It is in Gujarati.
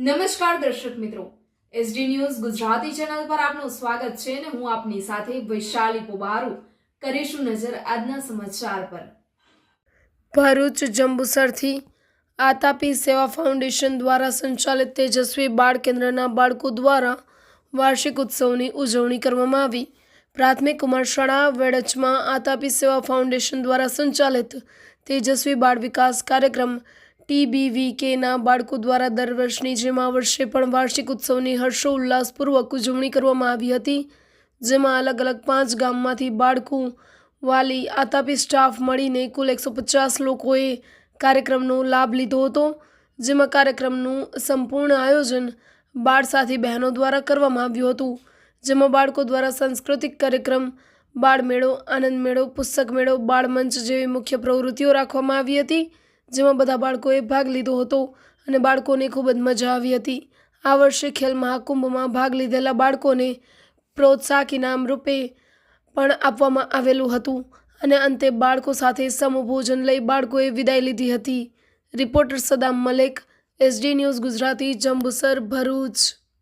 નમસ્કાર દર્શક મિત્રો, એસડી ન્યૂઝ ગુજરાતી ચેનલ પર આપનું સ્વાગત છે અને હું આપની સાથે વૈશાલી પોબારુ કરીશું નજર આજના સમાચાર પર। ભરૂચ જંબુસરથી આતાપી સેવા ફાઉન્ડેશન દ્વારા સંચાલિત તેજસ્વી બાળ કેન્દ્રના બાળકો દ્વારા વાર્ષિક ઉત્સવની ઉજવણી કરવામાં આવી। પ્રાથમિક કુમાર શાળા વેડચમાં આતાપી સેવા ફાઉન્ડેશન દ્વારા સંચાલિત તેજસ્વી બાળ વિકાસ કાર્યક્રમ TBVKના બાળકો દ્વારા દર વર્ષની જેમ આ વર્ષે પણ વાર્ષિક ઉત્સવની હર્ષોલ્લાસપૂર્વક ઉજવણી કરવામાં આવી હતી, જેમાં અલગ અલગ 5 ગામમાંથી બાળકો, વાલી, આતાપી સ્ટાફ મળીને કુલ 150 લોકોએ કાર્યક્રમનો લાભ લીધો હતો, જેમાં કાર્યક્રમનું સંપૂર્ણ આયોજન બાળ સાથી બહેનો દ્વારા કરવામાં આવ્યું હતું, જેમાં બાળકો દ્વારા સાંસ્કૃતિક કાર્યક્રમ, બાળ મેળો, આનંદ મેળો, પુસ્તક મેળો, બાળ મંચ જેવી મુખ્ય પ્રવૃત્તિઓ રાખવામાં આવી હતી, જેમાં બધા બાળકોએ ભાગ લીધો હતો અને બાળકોને ખૂબ જ મજા આવી હતી। આ વર્ષે ખેલ મહાકુંભમાં ભાગ લીધેલા બાળકોને પ્રોત્સાહક ઇનામ રૂપે પણ આપવામાં આવેલું હતું અને અંતે બાળકો સાથે સમૂહ ભોજન લઈ બાળકોએ વિદાય લીધી હતી। Reporter Saddam Malek, SD news Gujarati, Jambusar, Bharuch.